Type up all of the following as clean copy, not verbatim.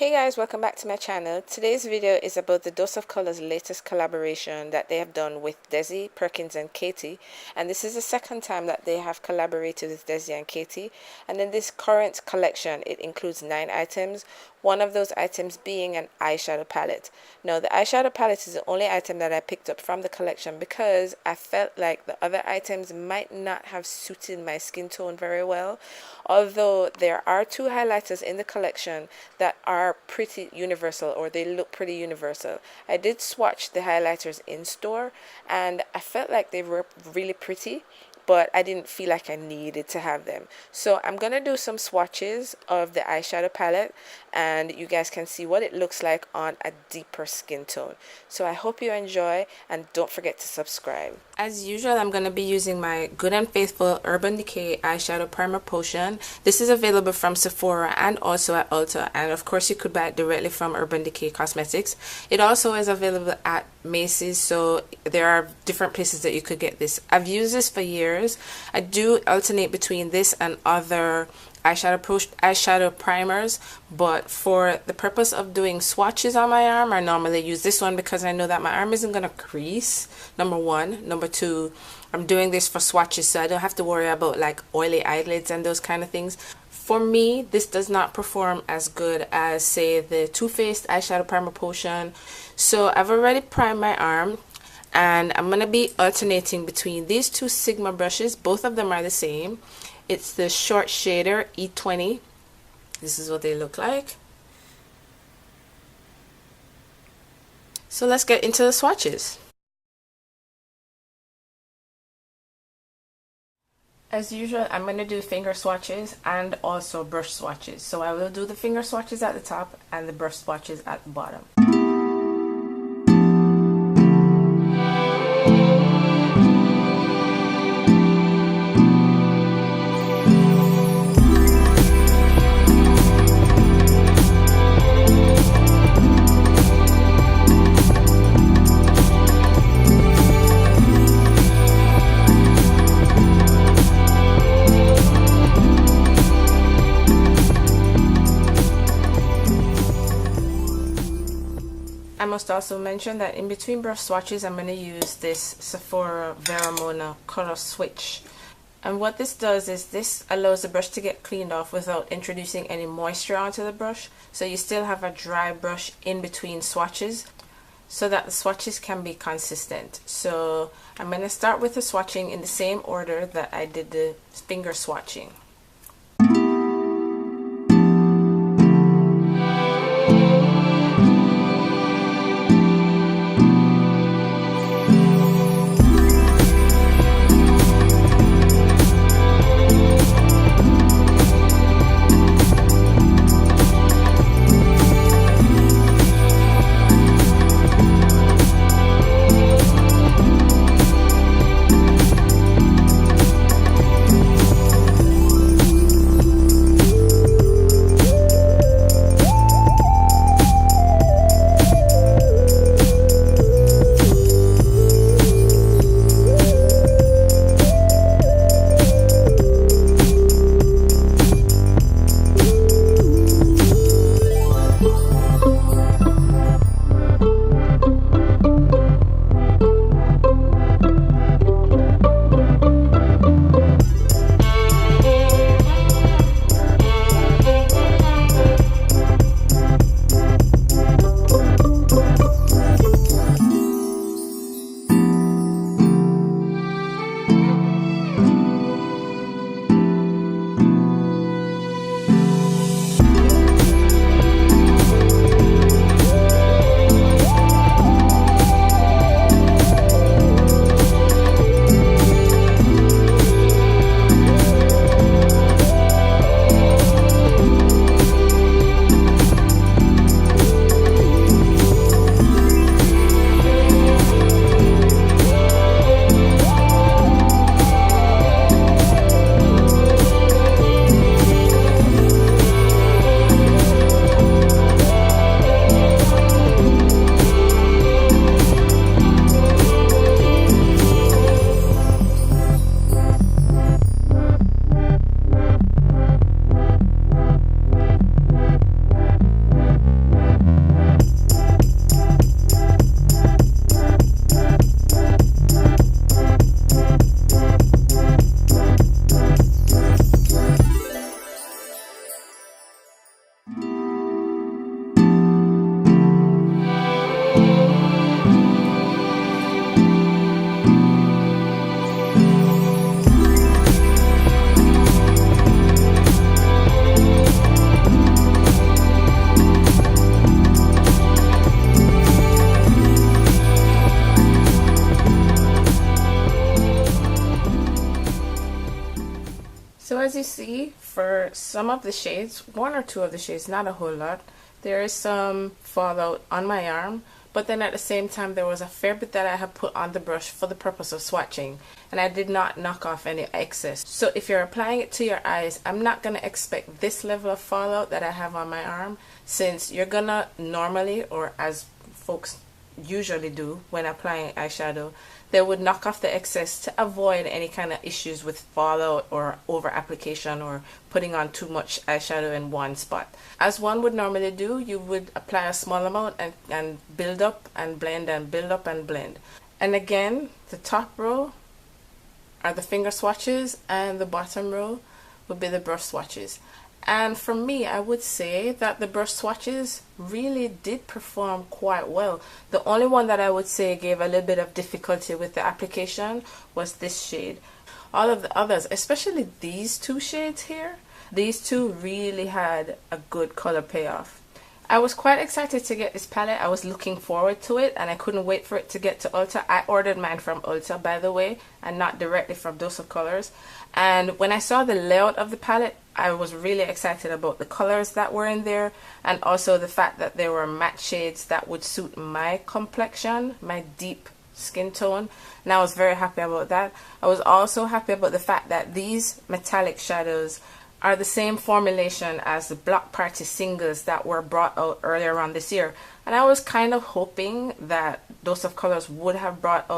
Hey guys, welcome back to my channel. Today's video is about the Dose of Color's latest collaboration that they have done with Desi Perkins and Katy, and this is the second time that they have collaborated with Desi and Katy. And in this current collection, it includes 9 items, one of those items being an eyeshadow palette. Now the eyeshadow palette is the only item that I picked up from the collection because I felt like the other items might not have suited my skin tone very well, although there are 2 highlighters in the collection that are pretty universal, or they look pretty universal. I did swatch the highlighters in store and I felt like they were really pretty, but I didn't feel like I needed to have them. So I'm gonna do some swatches of the eyeshadow palette and you guys can see what it looks like on a deeper skin tone. So I hope you enjoy and don't forget to subscribe. As usual, I'm gonna be using my Good and Faithful Urban Decay eyeshadow primer potion. This is available from Sephora and also at Ulta, and of course you could buy it directly from Urban Decay Cosmetics. It also is available at Macy's, so there are different places that you could get this. I've used this for years. I do alternate between this and other eyeshadow primers, but for the purpose of doing swatches on my arm, I normally use this one because I know that my arm isn't gonna crease, number one. Number two, I'm doing this for swatches, so I don't have to worry about like oily eyelids and those kind of things. For me, this does not perform as good as, say, the Too Faced eyeshadow primer potion. So I've already primed my arm, and I'm going to be alternating between these 2 Sigma brushes. Both of them are the same. It's the Short Shader E20. This is what they look like. So let's get into the swatches. As usual, I'm going to do finger swatches and also brush swatches. So I will do the finger swatches at the top and the brush swatches at the bottom. I must also mention that in between brush swatches, I'm going to use this Sephora Veramona Color Switch. And what this does is this allows the brush to get cleaned off without introducing any moisture onto the brush. So you still have a dry brush in between swatches so that the swatches can be consistent. So I'm going to start with the swatching in the same order that I did the finger swatching. So as you see, for some of the shades, one or two of the shades, not a whole lot, there is some fallout on my arm, but then at the same time there was a fair bit that I have put on the brush for the purpose of swatching, and I did not knock off any excess. So if you're applying it to your eyes, I'm not going to expect this level of fallout that I have on my arm, since you're gonna normally, or as folks usually do when applying eyeshadow, they would knock off the excess to avoid any kind of issues with fallout or over application or putting on too much eyeshadow in one spot. As one would normally do, you would apply a small amount and build up and blend and build up and blend. And again, the top row are the finger swatches and the bottom row would be the brush swatches. And for me, I would say that the brush swatches really did perform quite well. The only one that I would say gave a little bit of difficulty with the application was this shade. All of the others, especially these two shades here, these two really had a good color payoff. I was quite excited to get this palette. I was looking forward to it and I couldn't wait for it to get to Ulta. I ordered mine from Ulta, by the way, and not directly from Dose of Colors. And when I saw the layout of the palette, I was really excited about the colors that were in there, and also the fact that there were matte shades that would suit my complexion, my deep skin tone, and I was very happy about that. I was also happy about the fact that these metallic shadows are the same formulation as the Block Party singles that were brought out earlier on this year, and I was kind of hoping that Dose of Colors would have done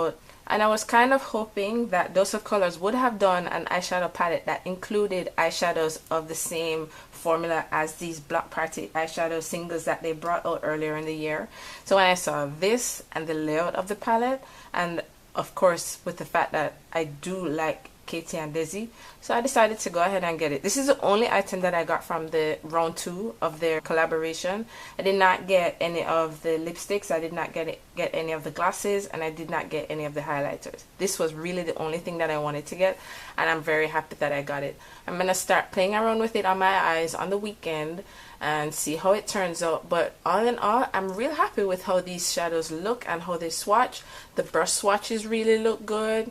an eyeshadow palette that included eyeshadows of the same formula as these Block Party eyeshadow singles that they brought out earlier in the year. So when I saw this and the layout of the palette, and of course with the fact that I do like Katy and Desi, so I decided to go ahead and get it. This is the only item that I got from the round 2 of their collaboration. I did not get any of the lipsticks, I did not get any of the glasses, and I did not get any of the highlighters. This was really the only thing that I wanted to get, and I'm very happy that I got it. I'm gonna start playing around with it on my eyes on the weekend and see how it turns out, but all in all, I'm real happy with how these shadows look and how they swatch. The brush swatches really look good.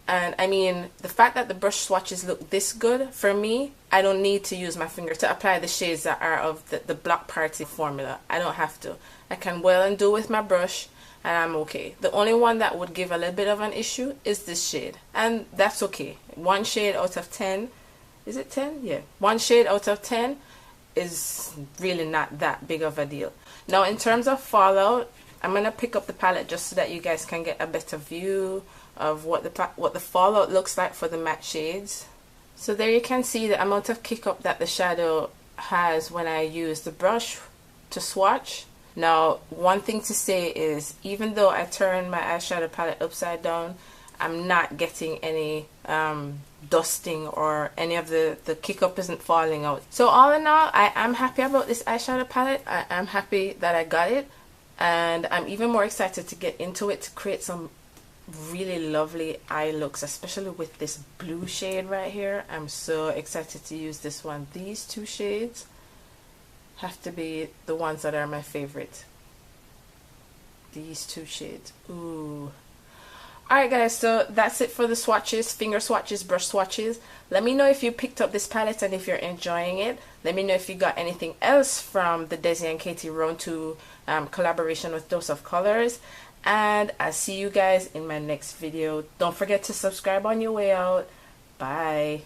And I mean, the fact that the brush swatches look this good, for me, I don't need to use my finger to apply the shades that are of the Block Party formula. I don't have to. I can well and do with my brush, and I'm okay. The only one that would give a little bit of an issue is this shade, and that's okay. 1 shade out of 10, is it 10? Yeah. 1 shade out of 10 is really not that big of a deal. Now, in terms of fallout, I'm going to pick up the palette just so that you guys can get a better view of what the fallout looks like for the matte shades. So there you can see the amount of kick up that the shadow has when I use the brush to swatch. Now, one thing to say is, even though I turn my eyeshadow palette upside down, I'm not getting any dusting or any of the kick up isn't falling out. So all in all, I am happy about this eyeshadow palette. I am happy that I got it, and I'm even more excited to get into it to create some really lovely eye looks, especially with this blue shade right here. I'm so excited to use this one. These 2 shades have to be the ones that are my favorite. These 2 shades. Ooh. Alright guys, so that's it for the swatches, finger swatches, brush swatches. Let me know if you picked up this palette and if you're enjoying it. Let me know if you got anything else from the Desi and Katy round 2 collaboration with Dose of Colors. And I'll see you guys in my next video. Don't forget to subscribe on your way out. Bye.